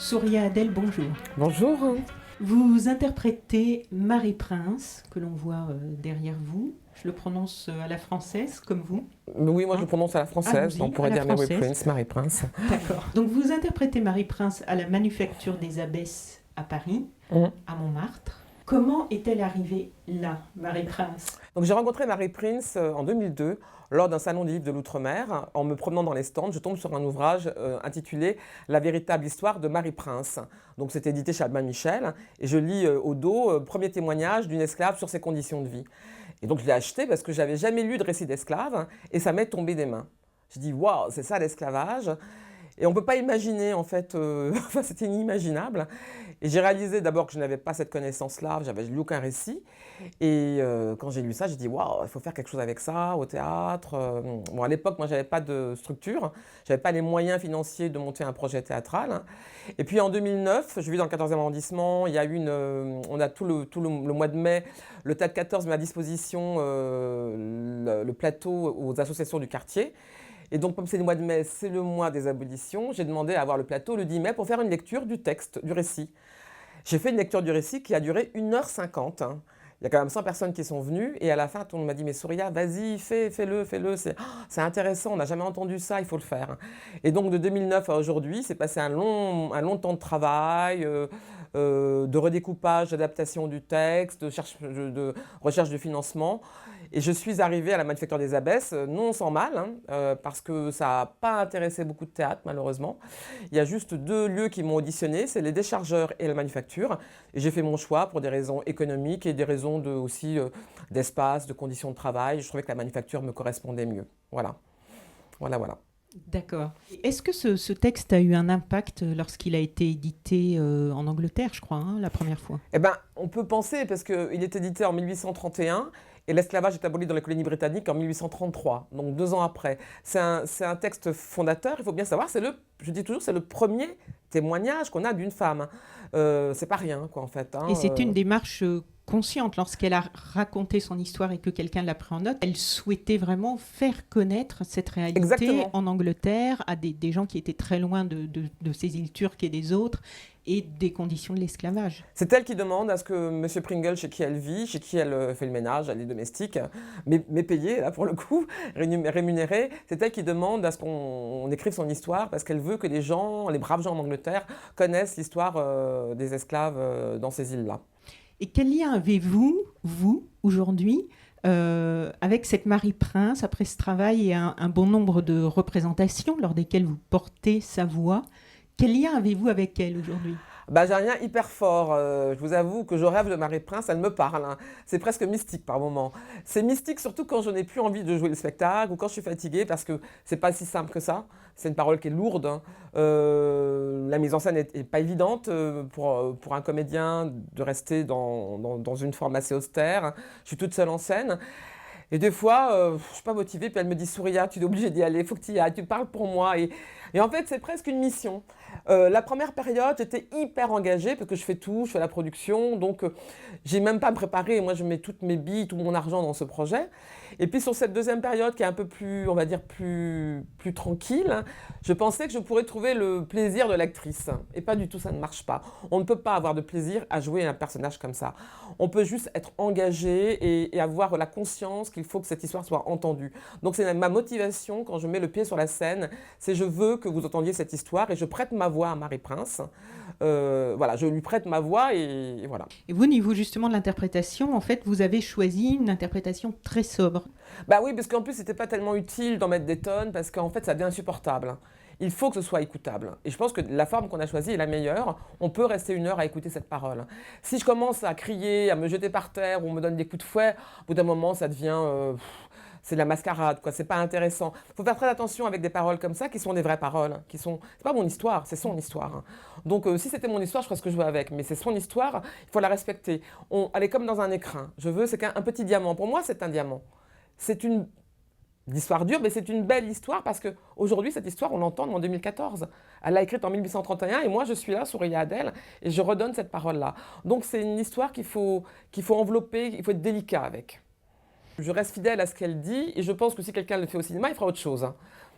Souria Adel, bonjour. Bonjour. Vous interprétez Marie-Prince, que l'on voit derrière vous. Je le prononce à la française, comme vous. Oui, moi je le prononce à la française, on pourrait dire Marie-Prince, Marie-Prince. D'accord. Donc vous interprétez Marie-Prince à la Manufacture des Abbesses à Paris, à Montmartre. Comment est-elle arrivée là, Marie-Prince? Donc j'ai rencontré Marie-Prince en 2002 lors d'un salon des livres de l'Outre-mer. En me promenant dans les stands, je tombe sur un ouvrage intitulé « La véritable histoire de Marie-Prince ». Donc c'est édité chez Albin Michel et je lis au dos premier témoignage d'une esclave sur ses conditions de vie. Et donc je l'ai acheté parce que je n'avais jamais lu de récit d'esclave et ça m'est tombé des mains. Je dis « Waouh, c'est ça l'esclavage !» Et on ne peut pas imaginer, en fait, enfin, c'était inimaginable. Et j'ai réalisé d'abord que je n'avais pas cette connaissance-là, j'avais lu aucun récit. Et quand j'ai lu ça, j'ai dit, waouh, il faut faire quelque chose avec ça, au théâtre. Bon, à l'époque, moi, je n'avais pas de structure, je n'avais pas les moyens financiers de monter un projet théâtral. Et puis en 2009, je vis dans le 14e arrondissement, il y a eu on a tout le mois de mai, le Théâtre 14 met à disposition le plateau aux associations du quartier. Et donc, comme c'est le mois de mai, c'est le mois des abolitions, j'ai demandé à avoir le plateau le 10 mai pour faire une lecture du texte, du récit. J'ai fait une lecture du récit qui a duré 1h50. Il y a quand même 100 personnes qui sont venues et à la fin, tout le monde m'a dit « Mais Souria, vas-y, fais-le, c'est intéressant, on n'a jamais entendu ça, il faut le faire. » Et donc, de 2009 à aujourd'hui, c'est passé un long temps de travail, de redécoupage, d'adaptation du texte, de recherche de financement. Et je suis arrivée à la Manufacture des Abbesses, non sans mal, parce que ça n'a pas intéressé beaucoup de théâtre, malheureusement. Il y a juste 2 lieux qui m'ont auditionné, c'est les Déchargeurs et la Manufacture. Et j'ai fait mon choix pour des raisons économiques et des raisons aussi d'espace, de conditions de travail. Je trouvais que la Manufacture me correspondait mieux. Voilà. D'accord. Est-ce que ce texte a eu un impact lorsqu'il a été édité en Angleterre, je crois, la première fois? Eh bien, on peut penser, parce qu'il est édité en 1831, et l'esclavage est aboli dans les colonies britanniques en 1833, donc 2 ans après. C'est un texte fondateur, il faut bien savoir, je dis toujours, c'est le premier témoignage qu'on a d'une femme. C'est pas rien, quoi, en fait. Et c'est une démarche consciente. Lorsqu'elle a raconté son histoire et que quelqu'un l'a pris en note, elle souhaitait vraiment faire connaître cette réalité. Exactement. En Angleterre à des gens qui étaient très loin de ces îles turques et des autres, et des conditions de l'esclavage. C'est elle qui demande à ce que M. Pringle, chez qui elle vit, chez qui elle fait le ménage, elle est domestique, mais payée, là, pour le coup, rémunérée, c'est elle qui demande à ce qu'on écrive son histoire parce qu'elle veut que les braves gens en Angleterre, connaissent l'histoire des esclaves dans ces îles-là. Et quel lien avez-vous, vous, aujourd'hui, avec cette Marie-Prince, après ce travail et un bon nombre de représentations lors desquelles vous portez sa voix? Quel lien avez-vous avec elle aujourd'hui? J'ai un lien hyper fort. Je vous avoue que je rêve de Marie-Prince, elle me parle. C'est presque mystique par moments. C'est mystique surtout quand je n'ai plus envie de jouer le spectacle ou quand je suis fatiguée parce que c'est pas si simple que ça. C'est une parole qui est lourde. La mise en scène est pas évidente pour un comédien de rester dans une forme assez austère. Je suis toute seule en scène. Et des fois, je ne suis pas motivée, puis elle me dit « Souria, tu es obligée d'y aller, il faut que tu y ailles, tu parles pour moi. » Et en fait, c'est presque une mission. La première période, j'étais hyper engagée, parce que je fais tout, je fais la production, donc j'ai même pas à me préparer. Moi, je mets toutes mes billes, tout mon argent dans ce projet. Et puis sur cette deuxième période, qui est un peu plus, on va dire, plus tranquille, je pensais que je pourrais trouver le plaisir de l'actrice. Et pas du tout, ça ne marche pas. On ne peut pas avoir de plaisir à jouer un personnage comme ça. On peut juste être engagé et avoir la conscience qu'il faut que cette histoire soit entendue. Donc c'est ma motivation quand je mets le pied sur la scène, c'est je veux que vous entendiez cette histoire et je prête ma voix à Marie-Prince. Voilà, je lui prête ma voix et voilà. Et vous, au niveau justement de l'interprétation, en fait, vous avez choisi une interprétation très sobre. Oui, parce qu'en plus, c'était pas tellement utile d'en mettre des tonnes parce qu'en fait, ça devient insupportable. Il faut que ce soit écoutable. Et je pense que la forme qu'on a choisie est la meilleure. On peut rester 1 heure à écouter cette parole. Si je commence à crier, à me jeter par terre ou on me donne des coups de fouet, au bout d'un moment, ça devient... c'est de la mascarade, quoi. C'est pas intéressant. Il faut faire très attention avec des paroles comme ça qui sont des vraies paroles. C'est pas mon histoire, c'est son histoire. Donc si c'était mon histoire, je ferais ce que je veux avec. Mais c'est son histoire, il faut la respecter. Elle est comme dans un écrin. C'est qu'un petit diamant. Pour moi, c'est un diamant. C'est une histoire dure, mais c'est une belle histoire parce qu'aujourd'hui, cette histoire, on l'entend en 2014. Elle l'a écrite en 1831 et moi, je suis là, Souria Adel, et je redonne cette parole-là. Donc, c'est une histoire qu'il faut envelopper, il faut être délicat avec. Je reste fidèle à ce qu'elle dit et je pense que si quelqu'un le fait au cinéma, il fera autre chose.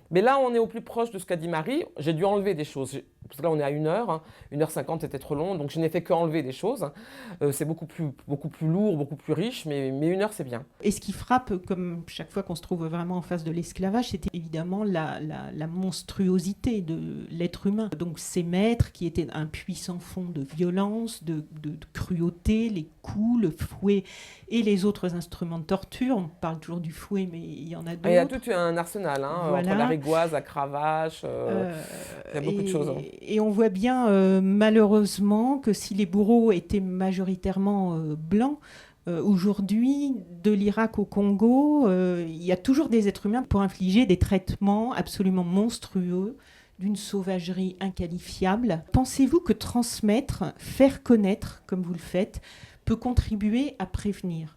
Mais là, on est au plus proche de ce qu'a dit Marie. J'ai dû enlever des choses. Parce que là, on est à 1 heure, hein. 1h50, c'était trop long, donc je n'ai fait qu'enlever des choses. C'est beaucoup plus lourd, beaucoup plus riche, mais 1 heure, c'est bien. Et ce qui frappe, comme chaque fois qu'on se trouve vraiment en face de l'esclavage, c'était évidemment la monstruosité de l'être humain. Donc ces maîtres qui étaient un puissant fond de violence, de cruauté, les coups, le fouet et les autres instruments de torture. On parle toujours du fouet, mais il y en a d'autres. Il y a tout un arsenal, hein, voilà. Entre la rigoise, la cravache, il y a beaucoup de choses. Hein. Et on voit bien, malheureusement, que si les bourreaux étaient majoritairement blancs, aujourd'hui, de l'Irak au Congo, il y a toujours des êtres humains pour infliger des traitements absolument monstrueux, d'une sauvagerie inqualifiable. Pensez-vous que transmettre, faire connaître, comme vous le faites, peut contribuer à prévenir ?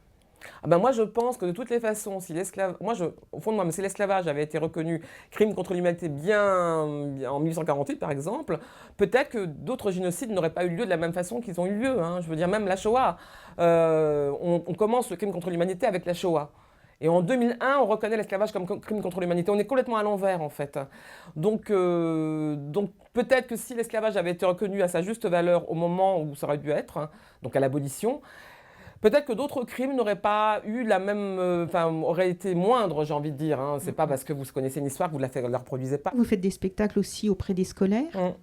Ah ben moi, je pense que de toutes les façons, si au fond de moi, si l'esclavage avait été reconnu crime contre l'humanité bien en 1848, par exemple, peut-être que d'autres génocides n'auraient pas eu lieu de la même façon qu'ils ont eu lieu. Hein. Je veux dire, même la Shoah. On commence le crime contre l'humanité avec la Shoah. Et en 2001, on reconnaît l'esclavage comme crime contre l'humanité. On est complètement à l'envers, en fait. Donc peut-être que si l'esclavage avait été reconnu à sa juste valeur au moment où ça aurait dû être, hein, donc à l'abolition, peut-être que d'autres crimes n'auraient pas eu la même, auraient été moindres, j'ai envie de dire. Hein. C'est pas parce que vous connaissez une histoire que vous ne la reproduisez pas. Vous faites des spectacles aussi auprès des scolaires.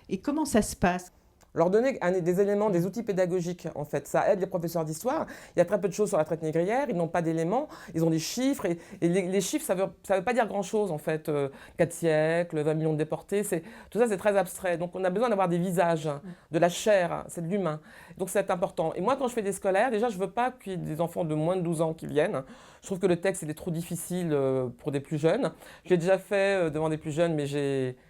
Et comment ça se passe ? Leur donner des éléments, des outils pédagogiques, en fait. Ça aide les professeurs d'histoire. Il y a très peu de choses sur la traite négrière. Ils n'ont pas d'éléments. Ils ont des chiffres. Et les chiffres, ça veut pas dire grand-chose, en fait. 4 siècles, 20 millions de déportés. Tout ça, c'est très abstrait. Donc, on a besoin d'avoir des visages, de la chair. C'est de l'humain. Donc, c'est important. Et moi, quand je fais des scolaires, déjà, je veux pas qu'il y ait des enfants de moins de 12 ans qui viennent. Je trouve que le texte, il est trop difficile pour des plus jeunes. Je l'ai déjà fait devant des plus jeunes, mais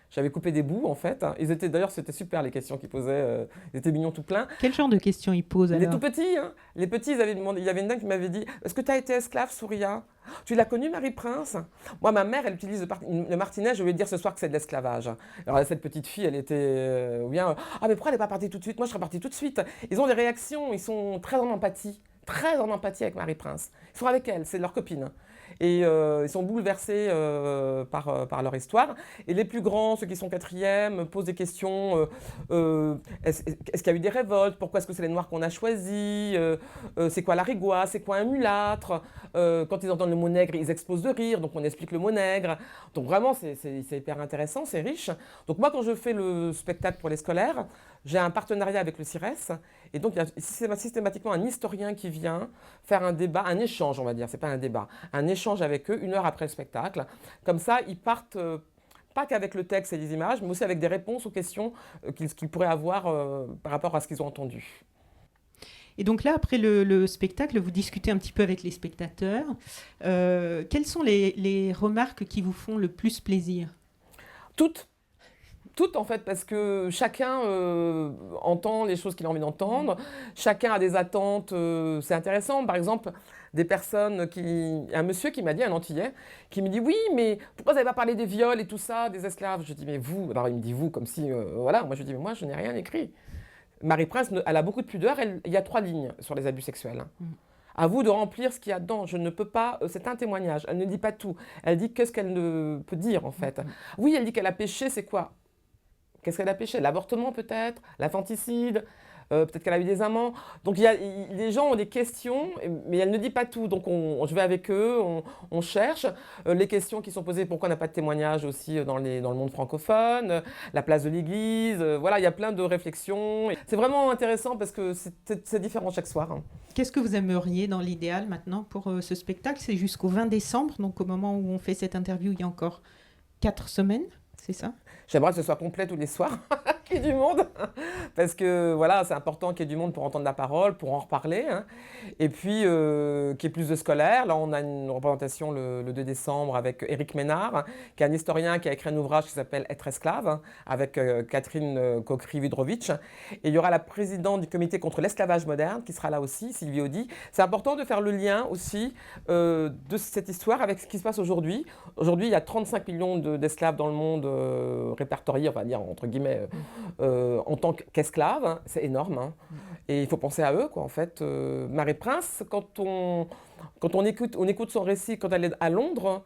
j'avais coupé des bouts, en fait. D'ailleurs, c'était super, les questions qu'ils posaient. Ils étaient mignons tout plein. Quel genre de questions ils posent, alors ? Les tout petits. Hein. Les petits, ils avaient demandé. Il y avait une dame qui m'avait dit « Est-ce que tu as été esclave, Souria ? Tu l'as connue, Marie Prince ?» Moi, ma mère, elle utilise le martinet. Je vais lui dire ce soir que c'est de l'esclavage. Alors, cette petite fille, elle était bien « Ah, mais pourquoi elle n'est pas partie tout de suite ? Moi, je serais partie tout de suite. » Ils ont des réactions. Ils sont très en empathie. Très en empathie avec Marie Prince. Ils sont avec elle. C'est leur copine. Et ils sont bouleversés par leur histoire. Et les plus grands, ceux qui sont 4e, posent des questions. Est-ce qu'il y a eu des révoltes ? Pourquoi est-ce que c'est les Noirs qu'on a choisis ? C'est quoi la rigoise ? C'est quoi un mulâtre ? Quand ils entendent le mot nègre, ils explosent de rire. Donc on explique le mot nègre. Donc vraiment, c'est hyper intéressant, c'est riche. Donc moi, quand je fais le spectacle pour les scolaires, j'ai un partenariat avec le CIRES. Et donc il y a systématiquement un historien qui vient faire un débat, un échange, on va dire. C'est pas un débat. Un échange avec eux 1 heure après le spectacle. Comme ça, ils partent pas qu'avec le texte et les images, mais aussi avec des réponses aux questions qu'ils pourraient avoir par rapport à ce qu'ils ont entendu. Et donc là, après le spectacle, vous discutez un petit peu avec les spectateurs. Quelles sont les remarques qui vous font le plus plaisir ? Toutes, en fait, parce que chacun entend les choses qu'il a envie d'entendre. Chacun a des attentes, c'est intéressant. Par exemple, un monsieur qui m'a dit, un Antillais, qui me dit « Oui, mais pourquoi vous n'avez pas parlé des viols et tout ça, des esclaves ?» Je dis « Mais vous ?» Alors il me dit « Vous », comme si, voilà. Moi je lui dis « Mais moi, je n'ai rien écrit. » Marie Prince, elle a beaucoup de pudeur. Il y a 3 lignes sur les abus sexuels. À vous de remplir ce qu'il y a dedans. Je ne peux pas. C'est un témoignage. Elle ne dit pas tout. Elle dit qu'est-ce qu'elle ne peut dire, en fait. Oui, elle dit qu'elle a péché, c'est quoi ? Qu'est-ce qu'elle a péché ? L'avortement, peut-être ? L'infanticide ? Peut-être qu'elle a eu des amants. Donc les gens ont des questions, mais elle ne dit pas tout. Donc je vais avec eux, on cherche. Les questions qui sont posées, pourquoi on n'a pas de témoignages aussi dans le monde francophone, la place de l'Église, voilà, il y a plein de réflexions. C'est vraiment intéressant parce que c'est différent chaque soir. Hein. Qu'est-ce que vous aimeriez dans l'idéal maintenant pour ce spectacle ? C'est jusqu'au 20 décembre, donc au moment où on fait cette interview, il y a encore 4 semaines, c'est ça ? J'aimerais que ce soit complet tous les soirs, qu'il y ait du monde, parce que voilà, c'est important qu'il y ait du monde pour entendre la parole, pour en reparler, hein. Et puis qu'il y ait plus de scolaires. Là, on a une représentation le 2 décembre avec Éric Ménard, qui est un historien qui a écrit un ouvrage qui s'appelle « Être esclave », hein, avec Catherine Kokri-Vidrovitch. Et il y aura la présidente du comité contre l'esclavage moderne, qui sera là aussi, Sylvie Audy. C'est important de faire le lien aussi de cette histoire avec ce qui se passe aujourd'hui. Aujourd'hui, il y a 35 millions d'esclaves dans le monde répertoriés, on va dire, entre guillemets, en tant qu'esclaves. Hein. C'est énorme. Hein. Et il faut penser à eux, quoi, en fait. Marie Prince, quand on écoute son récit quand elle est à Londres,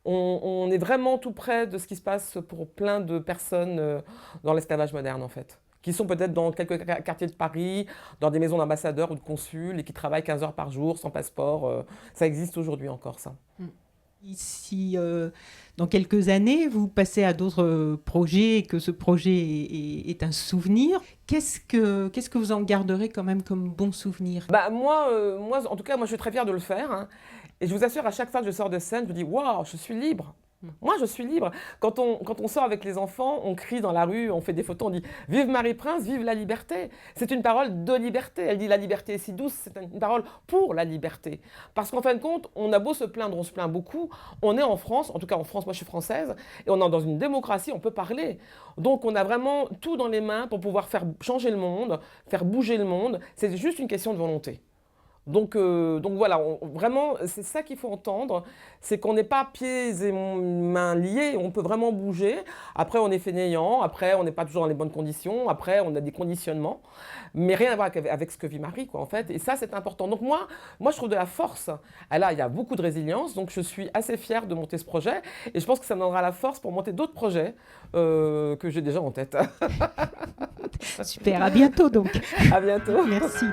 On est vraiment tout près de ce qui se passe pour plein de personnes dans l'esclavage moderne, en fait, qui sont peut-être dans quelques quartiers de Paris, dans des maisons d'ambassadeurs ou de consuls, et qui travaillent 15 heures par jour sans passeport. Ça existe aujourd'hui encore, ça. Si dans quelques années, vous passez à d'autres projets et que ce projet est un souvenir, qu'est-ce que vous en garderez quand même comme bon souvenir? Moi, en tout cas, moi, je suis très fière de le faire, hein. Et je vous assure, à chaque fois que je sors de scène, je me dis « Waouh, je suis libre !» Moi, je suis libre. Quand on sort avec les enfants, on crie dans la rue, on fait des photos, on dit « Vive Marie-Prince, vive la liberté !» C'est une parole de liberté. Elle dit « La liberté est si douce », c'est une parole pour la liberté. Parce qu'en fin de compte, on a beau se plaindre, on se plaint beaucoup, on est en France, en tout cas en France, moi je suis française, et on est dans une démocratie, on peut parler. Donc on a vraiment tout dans les mains pour pouvoir faire changer le monde, faire bouger le monde. C'est juste une question de volonté. Donc voilà, vraiment, c'est ça qu'il faut entendre, c'est qu'on n'est pas pieds et mains liés, on peut vraiment bouger. Après, on est fainéant, après, on n'est pas toujours dans les bonnes conditions, après, on a des conditionnements, mais rien à voir avec ce que vit Marie, quoi, en fait. Et ça, c'est important. Donc moi, je trouve de la force. Et là, il y a beaucoup de résilience, donc je suis assez fière de monter ce projet, et je pense que ça me donnera la force pour monter d'autres projets que j'ai déjà en tête. Super, à bientôt donc. À bientôt. Merci.